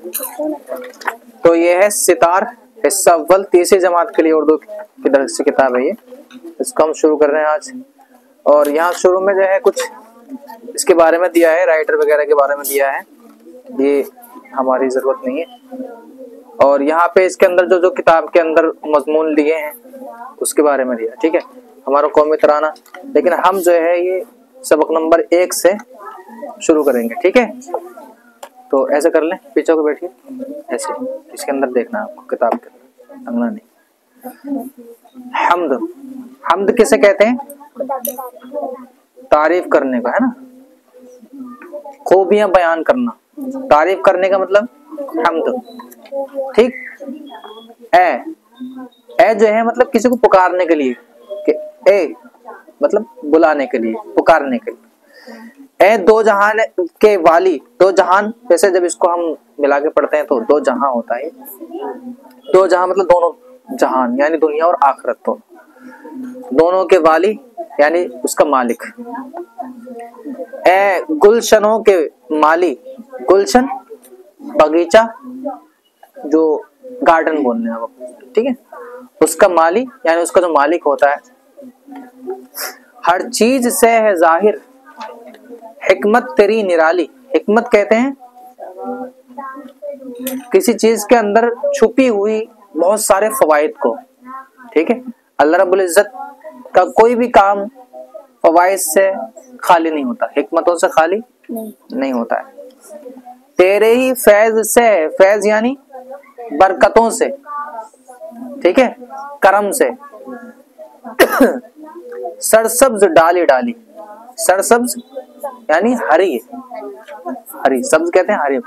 तो ये है सितार, हिस्सा अव्वल, तीसरी जमात के लिए उर्दू की तरफ से किताब है ये। इसको हम शुरू कर रहे हैं आज। और यहाँ शुरू में जो है कुछ इसके बारे में दिया है, राइटर वगैरह के बारे में दिया है, ये हमारी जरूरत नहीं है। और यहाँ पे इसके अंदर जो जो किताब के अंदर मजमून लिए हैं उसके बारे में दिया, ठीक है, हमारा कौमी तराना। लेकिन हम जो है ये सबक नंबर 1 से शुरू करेंगे, ठीक है। तो ऐसे कर लें, पीछे को बैठिए ऐसे, इसके अंदर देखना आपको, किताब के अंदर, अंगना नहीं। हम्द, हम्द किसे कहते हैं? तारीफ करने को, है ना, खूबियां बयान करना, तारीफ करने का मतलब हम्द, ठीक। ए जो है मतलब किसी को पुकारने के लिए, कि ए मतलब बुलाने के लिए, पुकारने के लिए। ए दो जहान के वाली, दो जहान, जैसे जब इसको हम मिला के पढ़ते हैं तो दो जहां होता है। दो जहां मतलब दोनों जहान, यानी दुनिया और आखिरत, तो दोनों के वाली यानी उसका मालिक। ए गुलशनों के माली, गुलशन बगीचा, जो गार्डन बोलने हैं वो, ठीक है, उसका माली यानी उसका जो मालिक होता है। हर चीज से है जाहिर हिकमत तेरी निराली, हिकमत कहते हैं किसी चीज के अंदर छुपी हुई बहुत सारे फवाइद को, ठीक है। अल्लाह रब्बुल इज्जत का कोई भी काम फवाइद से खाली नहीं होता, हिकमतों से खाली नहीं होता है। तेरे ही फैज से, फैज यानी बरकतों से, ठीक है, करम से। सरसब्ज डाली डाली, सरसब्ज यानी हरी है, हरी, सब्ज कहते हैं हरी,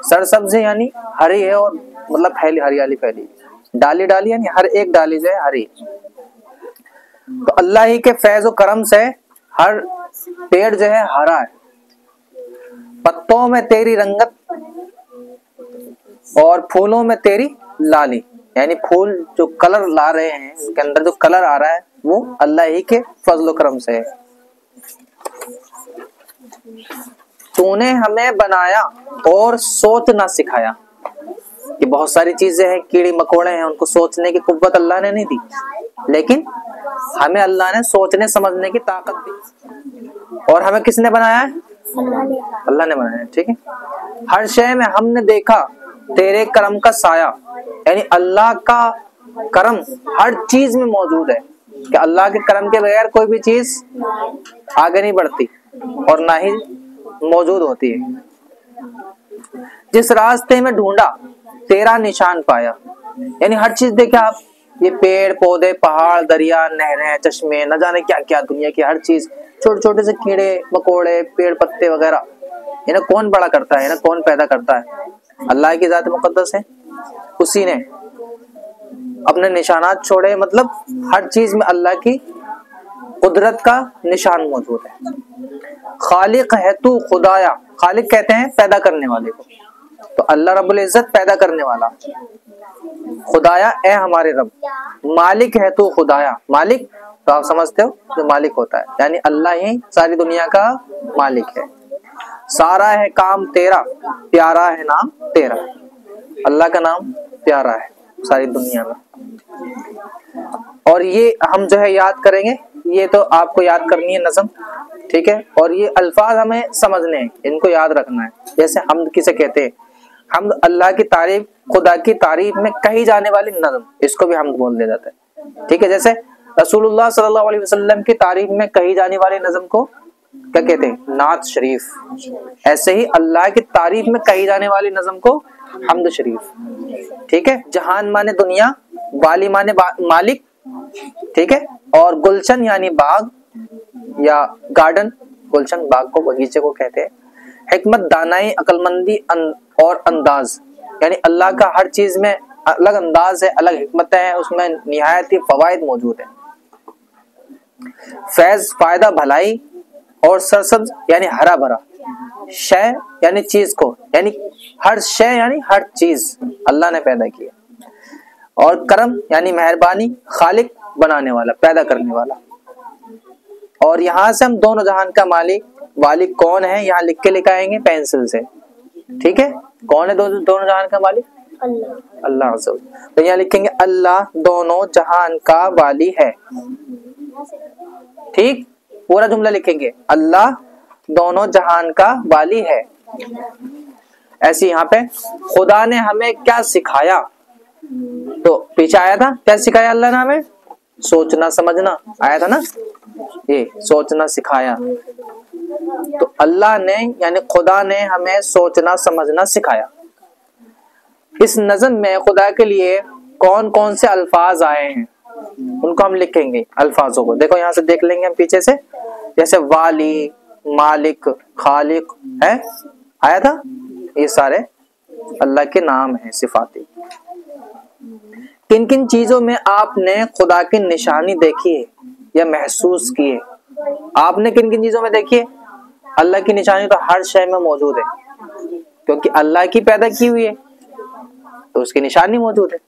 सरसब्ज यानी हरी है और मतलब फैली, हरियाली फैली। डाली डाली यानी हर एक डाली जो है हरी। तो अल्लाह ही के फैज और करम से हर पेड़ जो है हरा है। पत्तों में तेरी रंगत और फूलों में तेरी लाली, यानी फूल जो कलर ला रहे हैं, उसके अंदर जो कलर आ रहा है वो अल्लाह ही के फजल करम से है। तूने हमें बनाया और सोच ना सिखाया। ये बहुत सारी चीजें हैं, कीड़े मकोड़े हैं, उनको सोचने की कुव्वत अल्लाह ने नहीं दी, लेकिन हमें अल्लाह ने सोचने समझने की ताकत दी। और हमें किसने बनाया है? अल्लाह ने बनाया है, ठीक है। हर शय में हमने देखा तेरे करम का साया, यानी अल्लाह का करम हर चीज में मौजूद है, कि अल्लाह के करम के बगैर कोई भी चीज आगे नहीं बढ़ती और ना ही मौजूद होती है। जिस रास्ते में ढूंढा तेरा निशान पाया, यानी हर चीज देखे आप, ये पेड़ पौधे, पहाड़, दरिया, नहरें, चश्मे, न जाने क्या क्या, दुनिया की हर चीज, छोटे छोटे से कीड़े मकोड़े, पेड़ पत्ते वगैरह, इन्हें कौन बड़ा करता है, इन्हें कौन पैदा करता है? अल्लाह की जात मुकद्दस है, उसी ने अपने निशानात छोड़े, मतलब हर चीज में अल्लाह की कुदरत का निशान मौजूद है। खालिक है तू खुदाया, खालिक कहते हैं पैदा करने वाले को, तो अल्लाह रब्बुल इज्जत पैदा करने वाला। खुदाया ए हमारे रब, मालिक है तू खुदाया, मालिक तो आप समझते हो जो मालिक होता है, यानी अल्लाह ही सारी दुनिया का मालिक है। सारा है काम तेरा, प्यारा है नाम तेरा, अल्लाह का नाम प्यारा है सारी दुनिया में। और ये हम जो है याद करेंगे, ये तो आपको याद करनी है नज़म, ठीक है। और ये अल्फाज हमें समझने हैं, इनको याद रखना है। जैसे हम्द किसे कहते हैं? हम्द अल्लाह की तारीफ, खुदा की तारीफ में कही जाने वाली नज़म, इसको भी हम्द बोल दिया जाता है, ठीक है। जैसे रसूलुल्लाह सल्लल्लाहु अलैहि वसल्लम की तारीफ में कही जाने वाली नज़म को क्या कहते हैं? नात शरीफ। ऐसे ही अल्लाह की तारीफ में कही जाने वाली नज़म को हम्द शरीफ, ठीक है। जहान माने दुनिया, वाली माने मालिक, ठीक है। और गुलशन यानी बाग या गार्डन, गुलशन बाग को, बगीचे को कहते हैं। हिकमत दानाई, अकलमंदी और अंदाज, यानी अल्लाह का हर चीज में अलग अंदाज है, अलग हिकमतें हैं, उसमें निहायत ही फवाइद मौजूद है। फैज फायदा भलाई, और सरसब्ज यानी हरा भरा। शय यानी चीज को, यानी हर शय यानी हर चीज अल्लाह ने पैदा किया। और करम यानी मेहरबानी, खालिक बनाने वाला, पैदा करने वाला। और यहां से हम दोनों जहान का मालिक वालिक कौन है यहाँ लिख के लिखाएंगे पेंसिल से, ठीक है, कौन है दोनों जहान का मालिक? अल्लाह। तो यहाँ लिखेंगे अल्लाह दोनों जहान का वाली है। ठीक, पूरा जुमला लिखेंगे अल्लाह दोनों जहान का वाली है। ऐसे यहाँ पे खुदा ने हमें क्या सिखाया, तो पीछे आया था क्या सिखाया अल्लाह ने हमें? सोचना समझना आया था ना, ये सोचना सिखाया। तो अल्लाह ने यानी खुदा ने हमें सोचना समझना सिखाया। इस नज़म में खुदा के लिए कौन कौन से अल्फाज आए हैं उनको हम लिखेंगे, अल्फाजों को। देखो यहाँ से देख लेंगे हम पीछे से, जैसे वाली, मालिक, खालिक है, आया था। ये सारे अल्लाह के नाम हैं, सिफाती। किन किन चीजों में आपने खुदा की निशानी देखी है या महसूस की है? आपने किन किन चीजों में देखी है? अल्लाह की निशानी तो हर शय में मौजूद है, क्योंकि अल्लाह की पैदा की हुई है तो उसकी निशानी मौजूद है।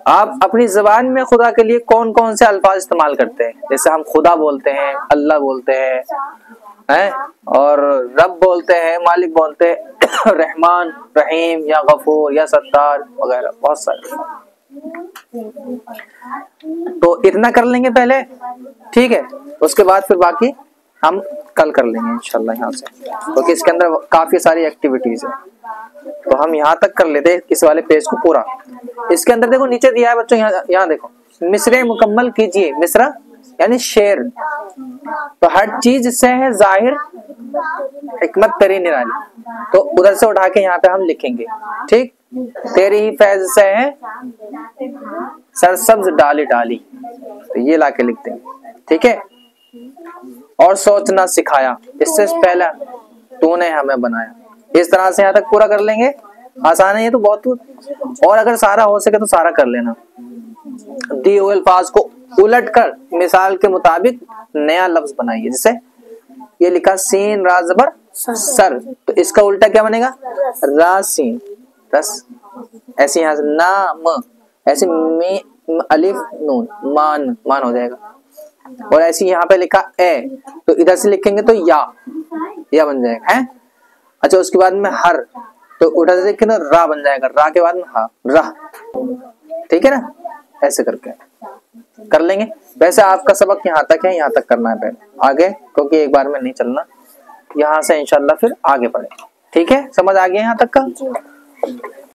आप अपनी जबान में खुदा के लिए कौन कौन से अल्फाज इस्तेमाल करते हैं? जैसे हम खुदा बोलते हैं, अल्लाह बोलते हैं, और रब बोलते हैं, मालिक बोलते हैं, रहमान, रहीम या गफूर या सत्तार वगैरह बहुत सारे। तो इतना कर लेंगे पहले, ठीक है। उसके बाद फिर बाकी हम कल कर लेंगे इंशाल्लाह यहाँ से, क्योंकि इसके अंदर काफी सारी एक्टिविटीज है। तो हम यहाँ तक कर लेते हैं इस वाले पेज को पूरा। इसके अंदर देखो नीचे दिया है बच्चों, यहाँ देखो, मिसरे मुकम्मल कीजिए। मिसरा यानी शेर। तो हर चीज से है जाहिर हिकमत तेरी निराली, तो उधर से उठा के यहाँ पे हम लिखेंगे, ठीक। तेरी ही फैज से है सरसब्ज डाली डाली, तो ये लाके लिखते हैं, ठीक है। और सोचना सिखाया, इससे पहले तूने हमें बनाया। इस तरह से यहाँ तक पूरा कर लेंगे। आसान है ये तो बहुत। और अगर सारा हो सके तो सारा कर लेना। दिए हुए अल्फाज को उलट कर मिसाल के मुताबिक नया लफ्ज बनाइए। जैसे ये लिखा सीन रा ज़बर सर, तो इसका उल्टा क्या बनेगा? रासीन रस। ऐसे यहाँ से नाम, ऐसे में अलिफ नून मान, मान हो जाएगा। और ऐसे यहाँ पे लिखा ए, तो इधर से लिखेंगे तो या बन जाएगा, है। अच्छा, उसके बाद में हर, तो उधर से लिखेंगे तो रा बन जाएगा, रा के बाद में हा, राह, ठीक है ना। ऐसे करके कर लेंगे। वैसे आपका सबक यहाँ तक है, यहाँ तक करना है पहले, आगे क्योंकि एक बार में नहीं चलना। यहाँ से इंशाल्लाह फिर आगे पढ़े, ठीक है। समझ आ गया यहाँ तक का?